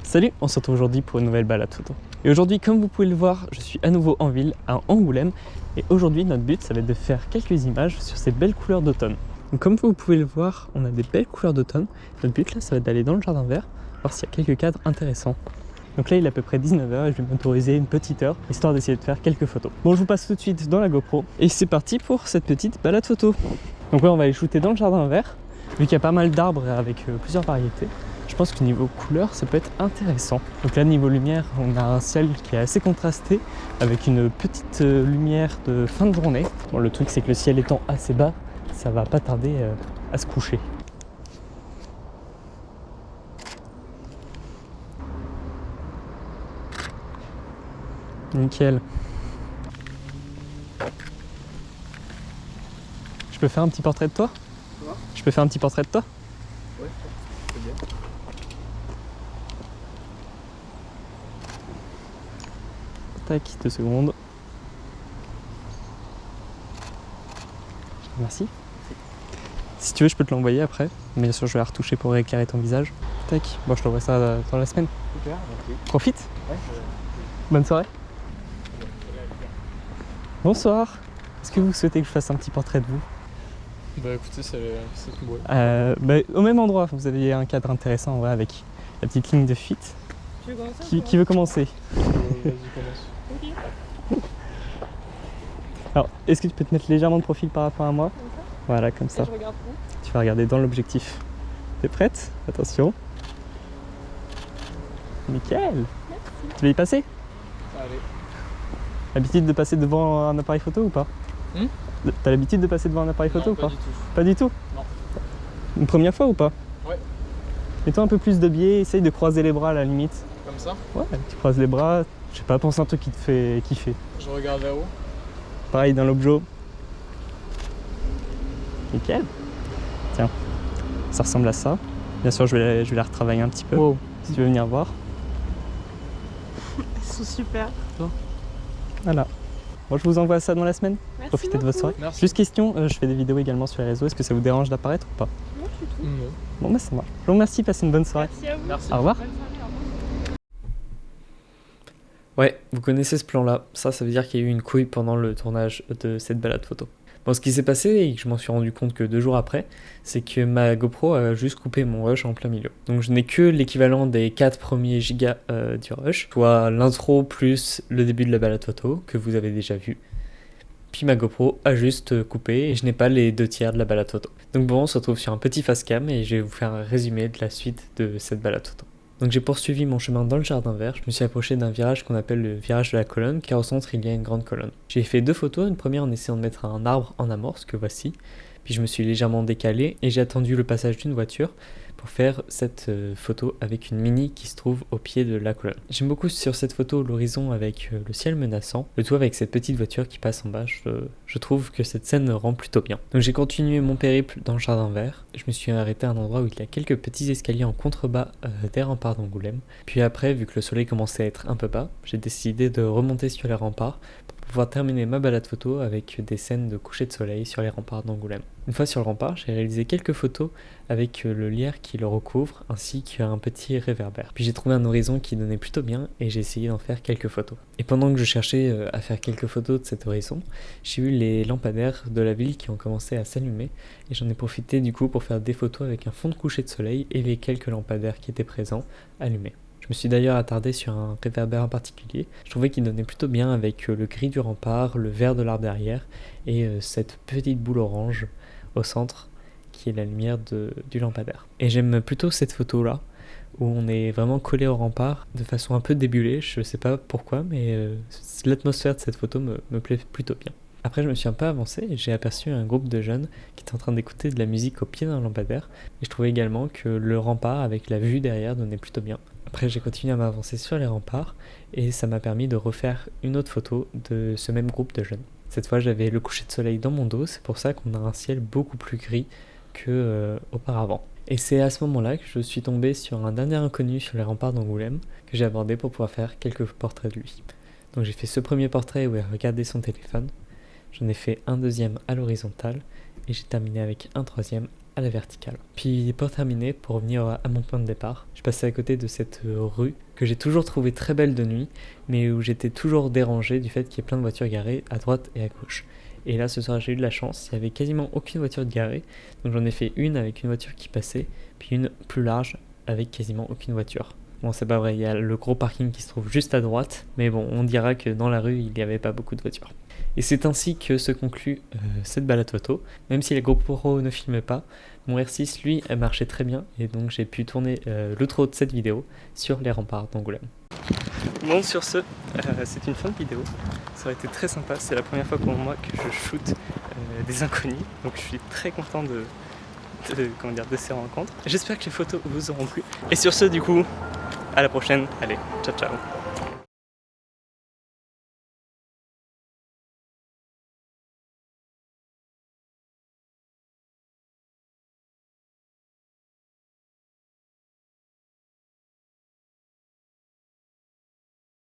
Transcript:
Salut, on se retrouve aujourd'hui pour une nouvelle balade photo. Et aujourd'hui, comme vous pouvez le voir, je suis à nouveau en ville, à Angoulême. Et aujourd'hui, notre but, ça va être de faire quelques images sur ces belles couleurs d'automne. Donc comme vous pouvez le voir, on a des belles couleurs d'automne. Notre but là, ça va être d'aller dans le jardin vert, voir s'il y a quelques cadres intéressants. Donc là, il est à peu près 19h et je vais m'autoriser une petite heure, histoire d'essayer de faire quelques photos. Bon, je vous passe tout de suite dans la GoPro. Et c'est parti pour cette petite balade photo. Donc là, on va aller shooter dans le jardin vert, vu qu'il y a pas mal d'arbres avec plusieurs variétés. Je pense que niveau couleur, ça peut être intéressant. Donc là, niveau lumière, on a un ciel qui est assez contrasté, avec une petite lumière de fin de journée. Bon, le truc, c'est que le ciel étant assez bas, ça va pas tarder à se coucher. Nickel. Je peux faire un petit portrait de toi? Je peux faire un petit portrait de toi? Ouais, c'est bien. Tac, 2 secondes. Merci. Si tu veux, je peux te l'envoyer après. Mais bien sûr, je vais la retoucher pour éclairer ton visage. Tac. Bon, je t'envoie ça dans la semaine. Super, merci. Profite. Ouais, Bonne soirée. Bonsoir. Est-ce que vous souhaitez que je fasse un petit portrait de vous? Bah écoutez, c'est tout beau. Au même endroit, vous avez un cadre intéressant en vrai, avec la petite ligne de fuite. Tu veux commencer? Qui veut commencer? Vas-y, commence. Ok. Alors, est-ce que tu peux te mettre légèrement de profil par rapport à moi? Comme ça? Voilà, comme ça. Et je regarde où? Tu vas regarder dans l'objectif. T'es prête? Attention. Nickel. Merci. Tu vas y passer? Allez. L'habitude de passer devant un appareil photo ou pas? T'as l'habitude de passer devant un appareil photo Non, ou pas? du tout. Pas du tout? Non. Une première fois ou pas? Ouais. Mets-toi un peu plus de biais, essaye de croiser les bras à la limite. Comme ça? Ouais, tu croises les bras, je sais pas, pense à un truc qui te fait kiffer. Je regarde vers haut. Pareil dans l'objet. Nickel. Tiens, ça ressemble à ça. Bien sûr, je vais la retravailler un petit peu. Wow. Si tu veux venir voir. Ils sont super. Voilà. Moi, je vous envoie ça dans la semaine. Merci Profitez de votre soirée. Merci. Juste question, je fais des vidéos également sur les réseaux. Est-ce que ça vous dérange d'apparaître ou pas? Non, du tout. Non. Bon, bah ça marche. Je vous remercie, passez une bonne soirée. Merci à vous. Merci. Au revoir. Bonne soirée, au revoir. Ouais, vous connaissez ce plan-là. Ça veut dire qu'il y a eu une couille pendant le tournage de cette balade photo. Bon, ce qui s'est passé, et que je m'en suis rendu compte que 2 jours après, c'est que ma GoPro a juste coupé mon rush en plein milieu. Donc je n'ai que l'équivalent des 4 premiers gigas du rush, soit l'intro plus le début de la balade photo, que vous avez déjà vu. Puis ma GoPro a juste coupé et je n'ai pas les 2 tiers de la balade photo. Donc bon, on se retrouve sur un petit face cam et je vais vous faire un résumé de la suite de cette balade photo. Donc j'ai poursuivi mon chemin dans le jardin vert, je me suis approché d'un virage qu'on appelle le virage de la colonne, car au centre il y a une grande colonne. J'ai fait 2 photos, une première en essayant de mettre un arbre en amorce, que voici, puis je me suis légèrement décalé et j'ai attendu le passage d'une voiture pour faire cette photo avec une Mini qui se trouve au pied de la colonne. J'aime beaucoup sur cette photo l'horizon avec le ciel menaçant, le tout avec cette petite voiture qui passe en bas. Je trouve que cette scène rend plutôt bien. Donc j'ai continué mon périple dans le jardin vert. Je me suis arrêté à un endroit où il y a quelques petits escaliers en contrebas des remparts d'Angoulême. Puis après, vu que le soleil commençait à être un peu bas, j'ai décidé de remonter sur les remparts pour pouvoir terminer ma balade photo avec des scènes de coucher de soleil sur les remparts d'Angoulême. Une fois sur le rempart, j'ai réalisé quelques photos avec le lierre qui le recouvre ainsi qu'un petit réverbère. Puis j'ai trouvé un horizon qui donnait plutôt bien et j'ai essayé d'en faire quelques photos. Et pendant que je cherchais à faire quelques photos de cet horizon, j'ai eu les lampadaires de la ville qui ont commencé à s'allumer et j'en ai profité du coup pour faire des photos avec un fond de coucher de soleil et les quelques lampadaires qui étaient présents allumés. Je me suis d'ailleurs attardé sur un réverbère en particulier. Je trouvais qu'il donnait plutôt bien avec le gris du rempart, le vert de l'arbre derrière et cette petite boule orange au centre qui est la lumière du lampadaire. Et j'aime plutôt cette photo là où on est vraiment collé au rempart de façon un peu débulée, je sais pas pourquoi, mais l'atmosphère de cette photo me plaît plutôt bien. Après je me suis un peu avancé et j'ai aperçu un groupe de jeunes qui étaient en train d'écouter de la musique au pied d'un lampadaire et je trouvais également que le rempart avec la vue derrière donnait plutôt bien. Après j'ai continué à m'avancer sur les remparts et ça m'a permis de refaire une autre photo de ce même groupe de jeunes. Cette fois j'avais le coucher de soleil dans mon dos, c'est pour ça qu'on a un ciel beaucoup plus gris que auparavant. Et c'est à ce moment-là que je suis tombé sur un dernier inconnu sur les remparts d'Angoulême que j'ai abordé pour pouvoir faire quelques portraits de lui. Donc j'ai fait ce premier portrait où il regardait son téléphone, j'en ai fait un deuxième à l'horizontale et j'ai terminé avec un troisième à la verticale. Puis pour terminer, pour revenir à mon point de départ, je passais à côté de cette rue que j'ai toujours trouvée très belle de nuit, mais où j'étais toujours dérangé du fait qu'il y ait plein de voitures garées à droite et à gauche. Et là ce soir j'ai eu de la chance, il n'y avait quasiment aucune voiture garée, donc j'en ai fait une avec une voiture qui passait, puis une plus large avec quasiment aucune voiture. Bon, c'est pas vrai, il y a le gros parking qui se trouve juste à droite, mais bon, on dira que dans la rue, il n'y avait pas beaucoup de voitures. Et c'est ainsi que se conclut cette balade photo. Même si la GoPro ne filmait pas, mon R6, lui, marchait très bien, et donc j'ai pu tourner l'outro de cette vidéo sur les remparts d'Angoulême. Bon, sur ce, c'est une fin de vidéo. Ça aurait été très sympa, c'est la première fois pour moi que je shoote des inconnus, donc je suis très content de ces rencontres. J'espère que les photos vous auront plu. Et sur ce, du coup, à la prochaine. Allez, ciao ciao.